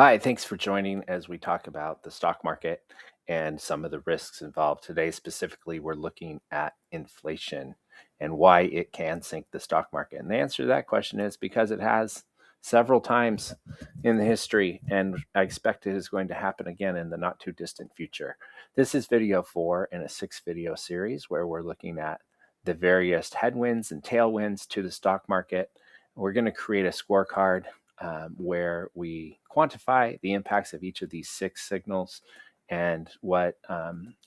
Hi, thanks for joining as we talk about the stock market and some of the risks involved. Today, specifically, we're looking at inflation and why it can sink the stock market. And the answer to that question is because it has several times in the history, and I expect it is going to happen again in the not too distant future. This is video 4 in a 6-video series where we're looking at the various headwinds and tailwinds to the stock market. We're going to create a scorecard where we quantify the impacts of each of these 6 signals and what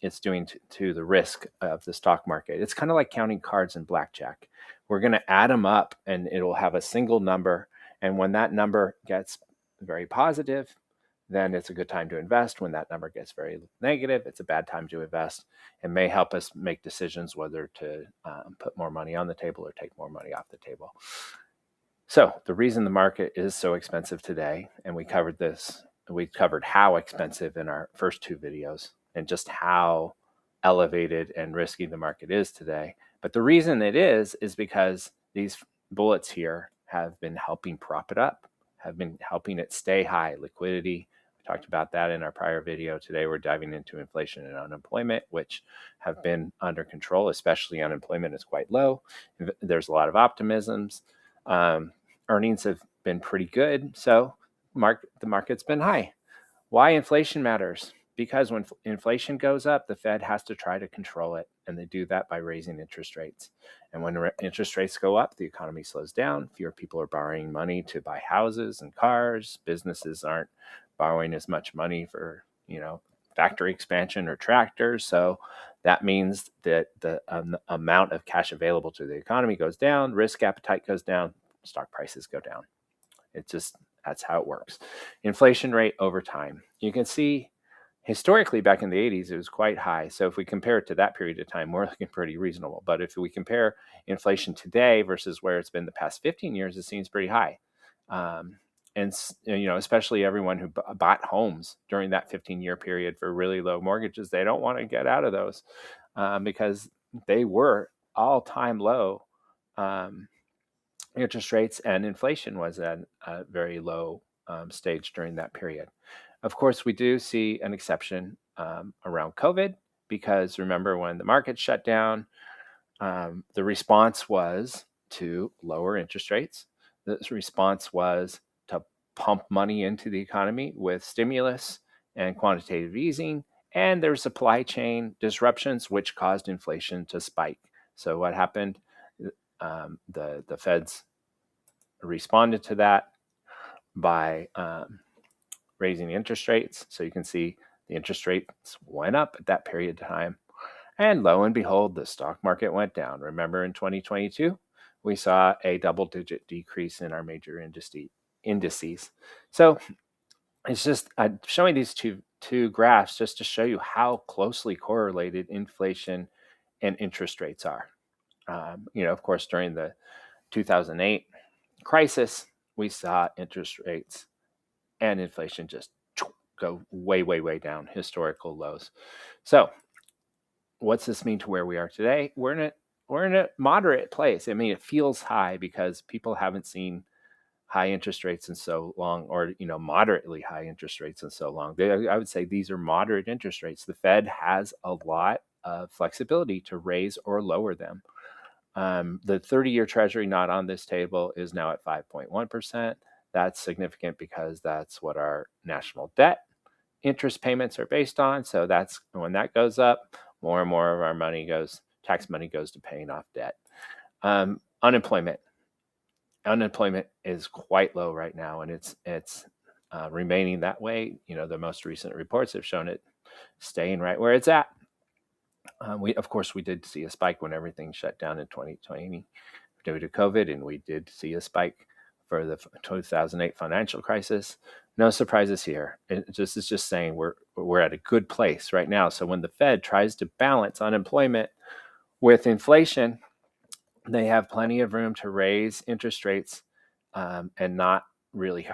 it's doing to the risk of the stock market. It's kind of like counting cards in blackjack. We're going to add them up and it'll have a single number. And when that number gets very positive, then it's a good time to invest. When that number gets very negative, it's a bad time to invest. It may help us make decisions whether to put more money on the table or take more money off the table. So the reason the market is so expensive today, and we covered how expensive in our first 2 videos and just how elevated and risky the market is today. But the reason it is because these bullets here have been helping prop it up, have been helping it stay high. Liquidity, we talked about that in our prior video. Today we're diving into inflation and unemployment, which have been under control, especially unemployment is quite low. There's a lot of optimisms. Earnings have been pretty good, so the market's been high. Why inflation matters? Because when inflation goes up, the Fed has to try to control it, and they do that by raising interest rates. And when interest rates go up, the economy slows down. Fewer people are borrowing money to buy houses and cars. Businesses aren't borrowing as much money for, factory expansion or tractors. So that means that the amount of cash available to the economy goes down, risk appetite goes down, stock prices go down. That's how it works. Inflation rate over time. You can see historically back in the 80s, it was quite high. So if we compare it to that period of time, we're looking pretty reasonable. But if we compare inflation today versus where it's been the past 15 years, it seems pretty high. And especially everyone who bought homes during that 15-year period for really low mortgages, they don't want to get out of those because they were all-time low interest rates, and inflation was at a very low stage during that period. Of course, we do see an exception around COVID because remember when the market shut down, the response was to lower interest rates. The response was to pump money into the economy with stimulus and quantitative easing, and there were supply chain disruptions which caused inflation to spike. So what happened? The Feds responded to that by raising interest rates. So you can see the interest rates went up at that period of time. And lo and behold, the stock market went down. Remember in 2022, we saw a double-digit decrease in our major indices. So it's just showing these two graphs just to show you how closely correlated inflation and interest rates are. Of course, during the 2008 crisis, we saw interest rates and inflation just go way, way, way down, historical lows. So what's this mean to where we are today? We're in a moderate place. I mean, it feels high because people haven't seen high interest rates in so long, or moderately high interest rates in so long. I would say these are moderate interest rates. The Fed has a lot of flexibility to raise or lower them. The 30-year Treasury not on this table is now at 5.1%. That's significant because that's what our national debt interest payments are based on. So that's when that goes up, more and more of our tax money goes to paying off debt. Unemployment is quite low right now, and it's remaining that way. The most recent reports have shown it staying right where it's at. We did see a spike when everything shut down in 2020 due to COVID, and we did see a spike for the 2008 financial crisis. No surprises here. It's just saying we're at a good place right now. So when the Fed tries to balance unemployment with inflation, they have plenty of room to raise interest rates and not really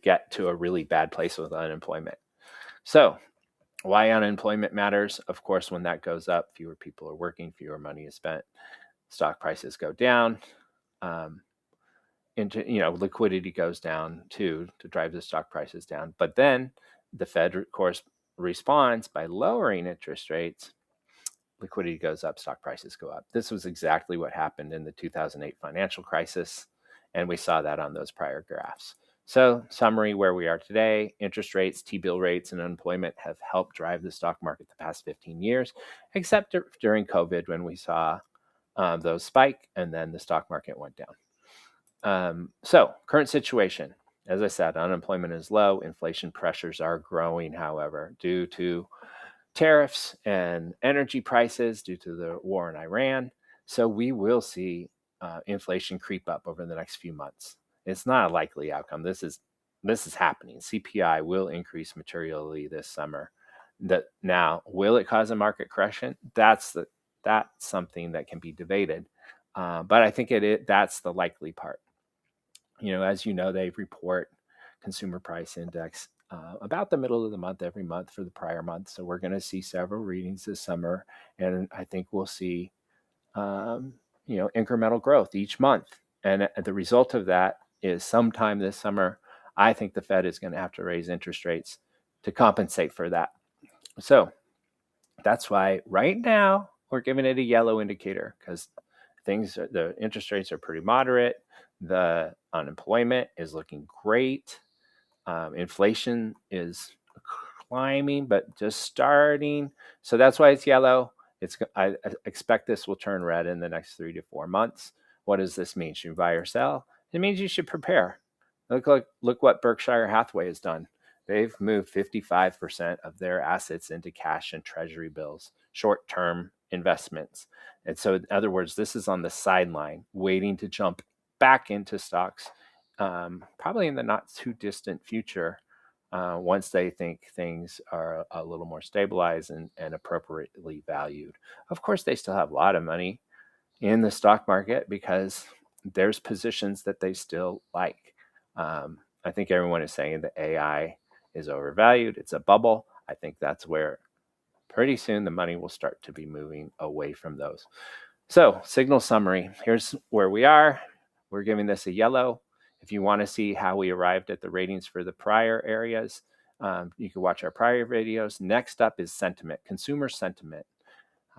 get to a really bad place with unemployment. So why unemployment matters? Of course, when that goes up, fewer people are working, fewer money is spent, stock prices go down. liquidity goes down too to drive the stock prices down. But then the Fed, of course, responds by lowering interest rates. Liquidity goes up, stock prices go up. This was exactly what happened in the 2008 financial crisis, and we saw that on those prior graphs. So, summary where we are today: interest rates, T-bill rates, and unemployment have helped drive the stock market the past 15 years, except during COVID when we saw those spike and then the stock market went down. So, current situation. As I said, unemployment is low. Inflation pressures are growing, however, due to tariffs and energy prices due to the war in Iran. So we will see inflation creep up over the next few months. It's not a likely outcome. This is happening. CPI will increase materially this summer. That now, will it cause a market correction? That's something that can be debated. But I think that's the likely part. As you know, they report consumer price index about the middle of the month every month for the prior month. So we're going to see several readings this summer, and I think we'll see incremental growth each month. And the result of that is sometime this summer, I think the Fed is going to have to raise interest rates to compensate for that. So that's why right now we're giving it a yellow indicator, because the interest rates are pretty moderate. The unemployment is looking great. Inflation is climbing, but just starting. So that's why it's yellow. I expect this will turn red in the next 3 to 4 months. What does this mean? Should you buy or sell? It means you should prepare. Look what Berkshire Hathaway has done. They've moved 55% of their assets into cash and treasury bills, short-term investments. And so, in other words, this is on the sideline, waiting to jump back into stocks, probably in the not too distant future, once they think things are a little more stabilized and appropriately valued. Of course, they still have a lot of money in the stock market because there's positions that they still like. I think everyone is saying that AI is overvalued. It's a bubble. I think that's where pretty soon the money will start to be moving away from those. So, signal summary. Here's where we are. We're giving this a yellow. If you want to see how we arrived at the ratings for the prior areas, you can watch our prior videos. Next up is sentiment, consumer sentiment.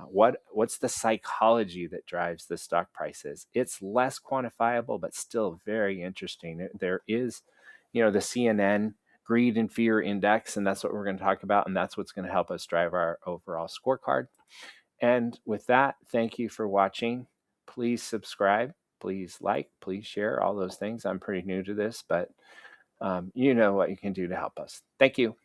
What's the psychology that drives the stock prices? It's less quantifiable, but still very interesting. There is, the CNN greed and fear index, and that's what we're going to talk about, and that's what's going to help us drive our overall scorecard. And with that, thank you for watching. Please subscribe, please like, please share, all those things. I'm pretty new to this, but you know what you can do to help us. Thank you.